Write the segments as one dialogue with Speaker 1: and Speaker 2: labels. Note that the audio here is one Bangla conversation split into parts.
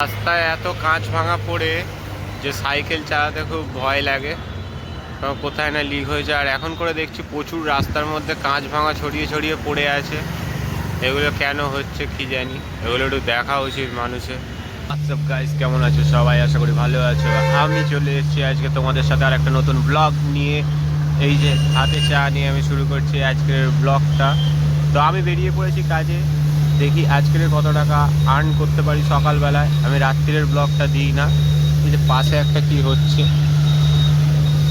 Speaker 1: রাস্তায় এত কাঁচ ভাঙা পড়ে যে সাইকেল চালাতে খুব ভয় লাগে, কারণ কোথায় না লিক হয়ে যায়। আর এখন করে দেখছি প্রচুর রাস্তার মধ্যে কাঁচ ভাঙা ছড়িয়ে ছড়িয়ে পড়ে আছে। এগুলো কেন হচ্ছে কি জানি, এগুলো একটু দেখা উচিত মানুষের। হোয়াটসঅ্যাপ গাইস, কেমন আছো সবাই? আশা করি ভালো আছো। আমি চলে এসেছি আজকে তোমাদের সাথে আর একটা নতুন ব্লগ নিয়ে। এই যে হাতে চা নিয়ে আমি শুরু করছি আজকের ব্লগটা। তো আমি বেরিয়ে পড়েছি কাজে, দেখি আজকের কত টাকা আর্ন করতে পারি সকালবেলায়। আমি রাত্রির ব্লগটা দিই না, এই যে পাশে একটা কি হচ্ছে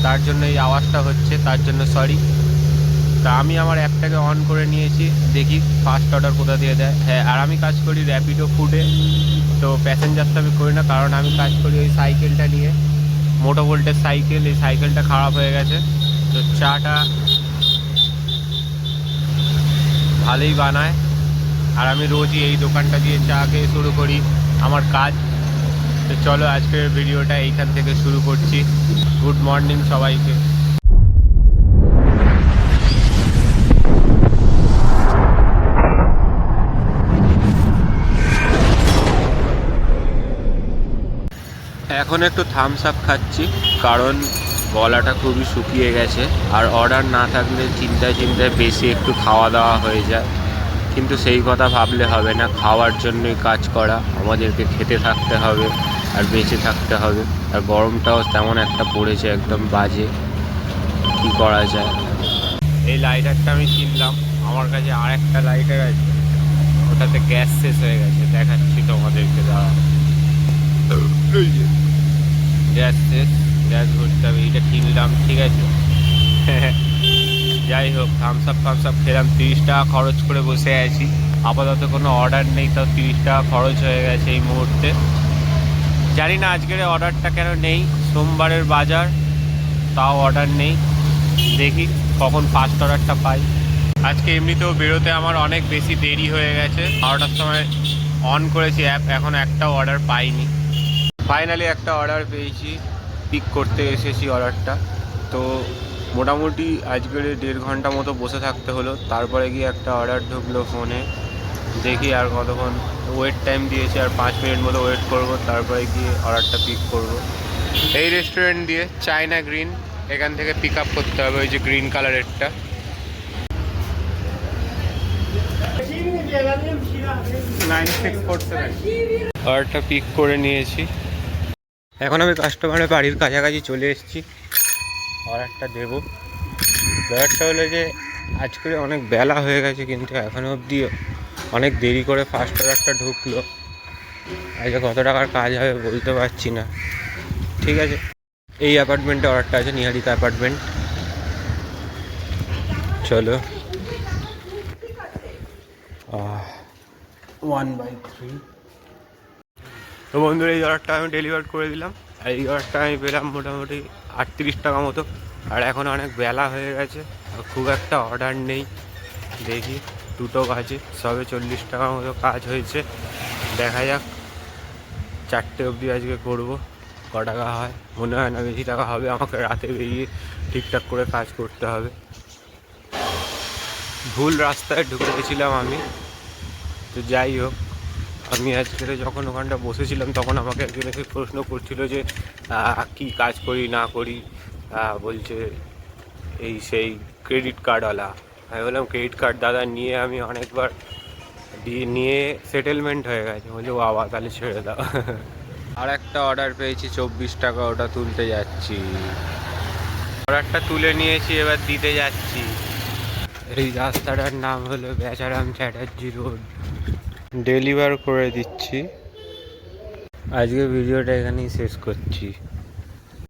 Speaker 1: তার জন্য এই আওয়াজটা হচ্ছে, তার জন্য সরি। তা আমি আমার অ্যাপটাকে অন করে নিয়েছি, দেখি ফার্স্ট অর্ডার কোথা দিয়ে দেয়। হ্যাঁ, আর আমি কাজ করি র্যাপিডো ফুডে। তো প্যাসেঞ্জার তো আমি করি না, কারণ আমি কাজ করি ওই সাইকেলটা নিয়ে, মোটো ভোল্টেজ সাইকেল। এই সাইকেলটা খারাপ হয়ে গেছে, তো চাটা ভালোই বানায়। আর আমি রোজই এই দোকানটা দিয়ে চা খেয়ে শুরু করি আমার কাজ। তো চলো আজকের ভিডিওটা এইখান থেকে শুরু করছি। গুড মর্নিং সবাইকে। এখন একটু থামস আপ খাচ্ছি, কারণ গলাটা খুবই শুকিয়ে গেছে। আর অর্ডার না থাকলে চিন্তায় চিন্তায় বেশি একটু খাওয়া দাওয়া হয়ে যায়, কিন্তু সেই কথা ভাবলে হবে না। খাওয়ার জন্যই কাজ করা, আমাদেরকে খেতে থাকতে হবে আর বেঁচে থাকতে হবে। আর গরমটাও তেমন একটা পড়েছে, একদম বাজে, কি করা যায়। এই লাইটারটা আমি কিনলাম, আমার কাছে আর একটা লাইটার আছে, ওটাতে গ্যাস শেষ হয়ে গেছে, দেখাচ্ছি তোমাদেরকে। দাঁড়া, গ্যাস শেষ, গ্যাস ভরতে হবে। এইটা কিনলাম, ঠিক আছে। যাই হোক, থামস আপ খেলাম, 30 টাকা খরচ করে বসে আছি। আপাতত কোনো অর্ডার নেই, তাও 30 টাকা খরচ হয়ে গেছে এই মুহূর্তে। জানি না আজকের অর্ডারটা কেন নেই, সোমবারের বাজার, তাও অর্ডার নেই। দেখি কখন ফার্স্ট অর্ডারটা পাই। আজকে এমনিতেও বেরোতে আমার অনেক বেশি দেরি হয়ে গেছে। 12টার সময় অন করেছি অ্যাপ, এখন একটাও অর্ডার পাইনি। ফাইনালি একটা অর্ডার পেয়েছি, পিক করতে এসেছি অর্ডারটা। তো মোটামুটি আজকের 1.5 ঘন্টা মতো বসে থাকতে হলো, তারপরে গিয়ে একটা অর্ডার ঢুকলো ফোনে। দেখি আর কতক্ষণ ওয়েট টাইম দিয়েছি, আর 5 মিনিট মতো ওয়েট করব, তারপরে গিয়ে অর্ডারটা পিক করব। এই রেস্টুরেন্ট দিয়ে চায়না গ্রিন, এখান থেকে পিক আপ করতে হবে, ওই যে গ্রিন কালারেরটা। অর্ডারটা পিক করে নিয়েছি। এখন আমি কাস্টমারের বাড়ির কাছাকাছি চলে এসেছি, অর্ডারটা দেবো। ব্যাপারটা হলো যে আজকে অনেক বেলা হয়ে গেছে, কিন্তু এখনও অবধি অনেক দেরি করে ফার্স্ট অর্ডারটা ঢুকলো। আজকে কত টাকার কাজ হবে বলতে পারছি না। ঠিক আছে, এই অ্যাপার্টমেন্টে অর্ডারটা আছে, নিহারিকা অ্যাপার্টমেন্ট। চলো, 1/3। তো বন্ধুরা, এই অর্ডারটা আমি ডেলিভার করে দিলাম। আর এই অর্ডারটা আমি পেলাম মোটামুটি 38 টাকা মতো। আর এখন অনেক বেলা হয়ে গেছে, খুব একটা অর্ডার নেই। দেখি 2টো বাজে, সবে 40 টাকার মতো কাজ হয়েছে। দেখা যাক, 4টে অবধি আজকে করবো, ক টাকা হয়। মনে হয় না বেশি টাকা হবে, আমাকে রাতে বেরিয়ে ঠিকঠাক করে কাজ করতে হবে। ভুল রাস্তায় ঢুকে গেছিলাম আমি। তো যাই হোক, আমি আজকে যখন ওখানটা বসেছিলাম তখন আমাকে একজন এসে প্রশ্ন করছিল যে কি কাজ করি না করি। বলছে এই সেই ক্রেডিট কার্ডওয়ালা। আমি বললাম ক্রেডিট কার্ড দাদা নিয়ে আমি অনেকবার নিয়ে সেটেলমেন্ট হয়ে গেছে। বলছে বাবা, তাহলে ছেড়ে দাও। আর একটা অর্ডার পেয়েছি 24 টাকা, ওটা তুলতে যাচ্ছি। অর্ডারটা তুলে নিয়েছি, এবার দিতে যাচ্ছি। এই রাস্তাটার নাম হলো বেচারাম চ্যাটার্জি রোড। ডেলিভার করে দিচ্ছি। আজকে ভিডিওটা এখানেই শেষ করছি।